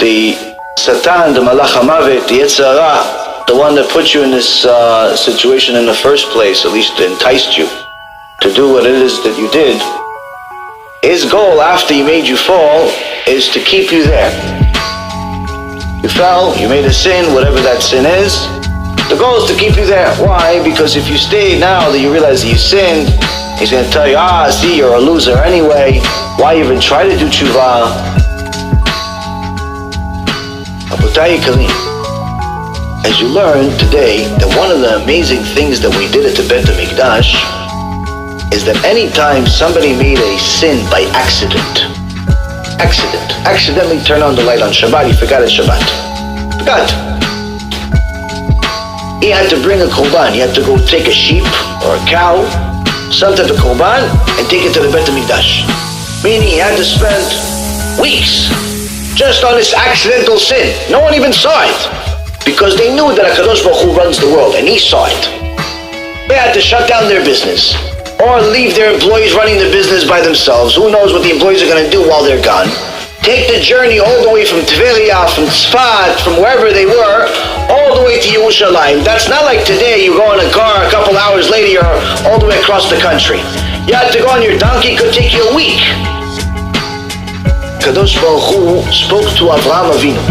the Satan, the Malach HaMavet, the Yetzer Hara, the one that put you in this situation in the first place, at least enticed you to do what it is that you did, his goal after he made you fall is to keep you there. You fell, you made a sin, whatever that sin is. The goal is to keep you there. Why? Because if you stay now that you realize that you sinned, he's going to tell you, see, you're a loser anyway. Why even try to do tshuva? As you learned today, that one of the amazing things that we did at the Bet HaMikdash is that anytime somebody made a sin by accidentally turned on the light on Shabbat, he forgot it's Shabbat. Forgot. He had to bring a korban. He had to go take a sheep or a cow, some type of korban, and take it to the Bet HaMikdash. Meaning he had to spend weeks just on this accidental sin. No one even saw it, because they knew that HaKadosh Baruch Hu runs the world, and he saw it. They had to shut down their business, or leave their employees running the business by themselves. Who knows what the employees are going to do while they're gone. Take the journey all the way from Tveria, from Tzfat, from wherever they were, all the way to Yerushalayim. That's not like today, you go in a car, a couple hours later, you're all the way across the country. You had to go on your donkey, it could take you a week. Kadosh Baruch Hu spoke to Avraham Avinu.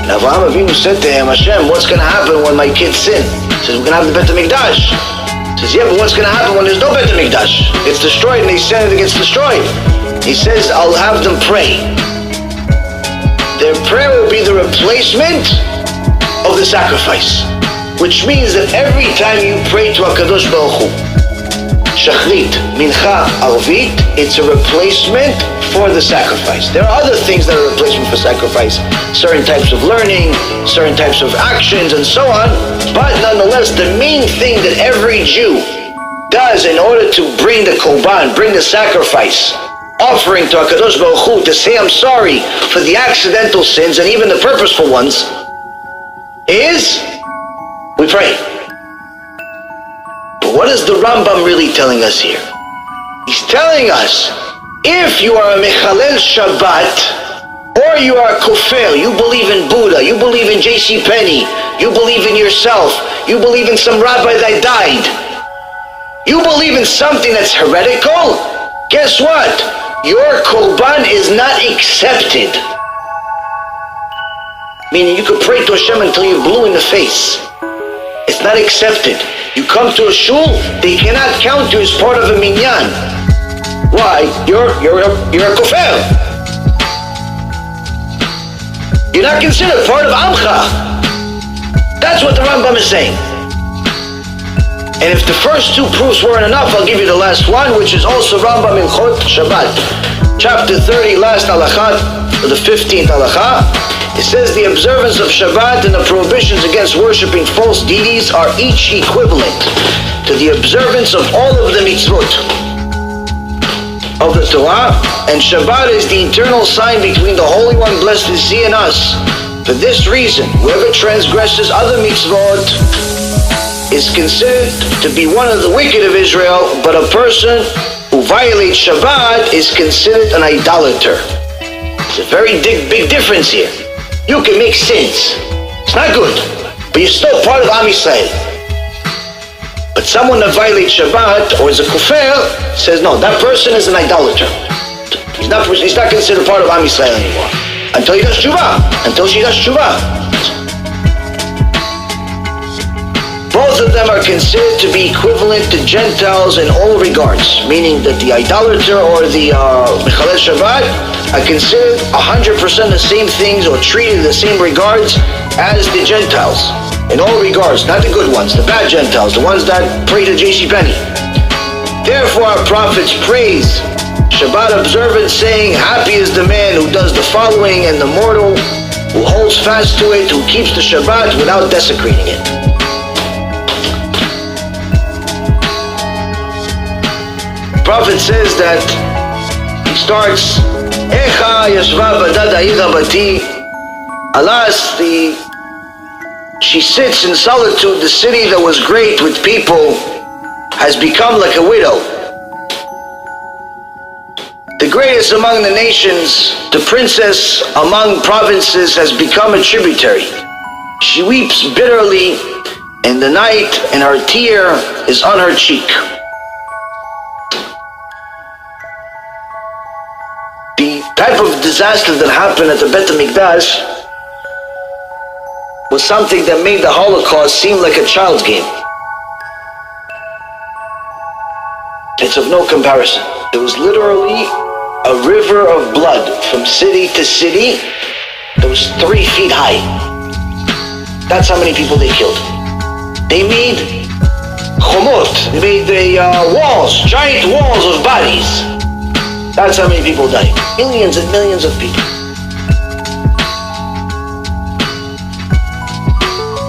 And Avraham Avinu said to him, Hashem, what's going to happen when my kids sin? He says, we're going to have the Bet HaMikdash. He says, yeah, but what's going to happen when there's no Bet HaMikdash? It's destroyed, and they sin and it gets destroyed. He says, I'll have them pray. Their prayer will be the replacement of the sacrifice. Which means that every time you pray to HaKadosh Baruch Hu, Shachrit, Mincha, Arvit, it's a replacement for the sacrifice. There are other things that are a replacement for sacrifice. Certain types of learning, certain types of actions, and so on. But nonetheless, the main thing that every Jew does in order to bring the korban, bring the sacrifice, offering to HaKadosh Baruch Hu, to say I'm sorry for the accidental sins and even the purposeful ones, is we pray. But what is the Rambam really telling us here? He's telling us, if you are a Mechalel Shabbat, or you are a Kofel, you believe in Buddha, you believe in J.C. Penney, you believe in yourself, you believe in some rabbi that died, you believe in something that's heretical, guess what? Your korban is not accepted. Meaning you could pray to Hashem until you're blue in the face. It's not accepted. You come to a shul, they cannot count you as part of a minyan. Why? You're a kofel. You're not considered part of Amcha. That's what the Rambam is saying. And if the first two proofs weren't enough, I'll give you the last one, which is also Rambam in Chot Shabbat. Chapter 30, last halakha, the 15th halakha. It says the observance of Shabbat and the prohibitions against worshipping false deities are each equivalent to the observance of all of the mitzvot of the Torah, and Shabbat is the eternal sign between the Holy One, blessed is He, and us. For this reason, whoever transgresses other mitzvot is considered to be one of the wicked of Israel, but a person who violates Shabbat is considered an idolater. It's a very big difference here. You can make sins. It's not good, but you're still part of Am Yisrael. But someone that violates Shabbat or is a kufar says, no, that person is an idolater. He's not considered part of Am Yisrael anymore. Until he does tshuva. Until she does tshuva. Both of them are considered to be equivalent to Gentiles in all regards, meaning that the idolater or the Mechalel Shabbat are considered 100% the same things or treated in the same regards as the Gentiles. In all regards, not the good ones, the bad Gentiles, the ones that pray to J.C. Penney. Therefore our prophets praise Shabbat observance, saying, happy is the man who does the following, and the mortal who holds fast to it, who keeps the Shabbat without desecrating it. The prophet says that he starts, Echa yashva badad ha'ira bati, alas, she sits in solitude, the city that was great with people has become like a widow. The greatest among the nations, the princess among provinces, has become a tributary. She weeps bitterly in the night, and her tear is on her cheek. The type of disaster that happened at the Bet HaMikdash was something that made the Holocaust seem like a child's game. It's of no comparison. There was literally a river of blood from city to city that was 3 feet high. That's how many people they killed. They made chomot, they made the walls, giant walls of bodies. That's how many people died. Millions and millions of people.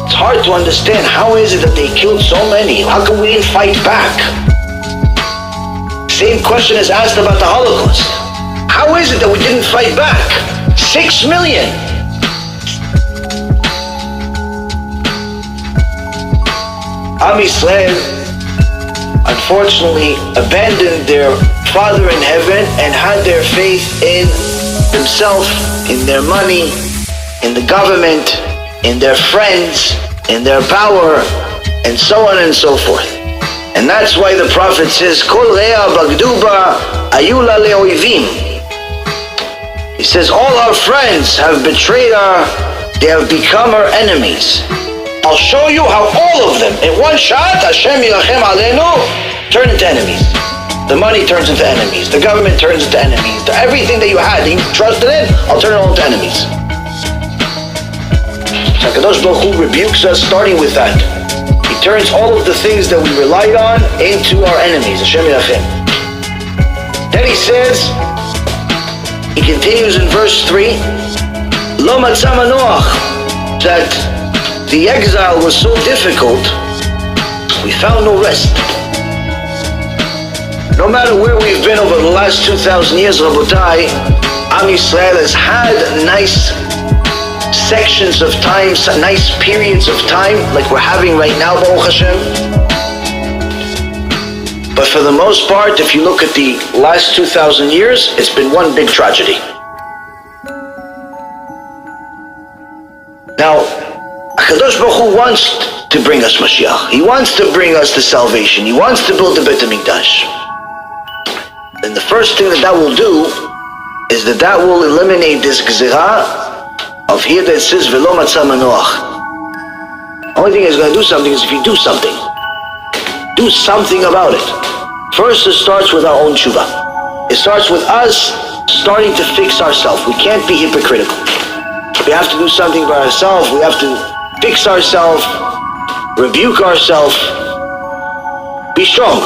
It's hard to understand, how is it that they killed so many? How come we didn't fight back? Same question is asked about the Holocaust. How is it that we didn't fight back? 6 million. Am Yisrael, unfortunately, abandoned their Father in heaven and had their faith in themselves, in their money, in the government, in their friends, in their power, and so on and so forth. And that's why the prophet says, Kol rea bagduba ayula leoivim. He says, all our friends have betrayed her, they have become our enemies. I'll show you how all of them, in one shot, Hashem yilachem aleinu, turn into enemies. The money turns into enemies, the government turns into enemies, everything that you had, that you trusted in, I'll turn it all into enemies. So HaKadosh Baruch Hu rebukes us starting with that. He turns all of the things that we relied on into our enemies. Hashem yilachem. Then he says, he continues in verse 3, Lo matzah manoach, that the exile was so difficult, we found no rest. No matter where we've been over the last 2,000 years, Rabotai, Am Yisrael has had nice sections of time, nice periods of time, like we're having right now, Baruch Hashem. But for the most part, if you look at the last 2,000 years, it's been one big tragedy. Now, HaKadosh Baruch Hu wants to bring us Mashiach. He wants to bring us the salvation. He wants to build the Bet HaMikdash. And the first thing that will do is that will eliminate this gzirah of here that says Velo matzah manoach. Only thing is going to do something is if you do something. Do something about it. First, it starts with our own tshuva. It starts with us starting to fix ourselves. We can't be hypocritical. We have to do something by ourselves. We have to fix ourselves, rebuke ourselves, be strong.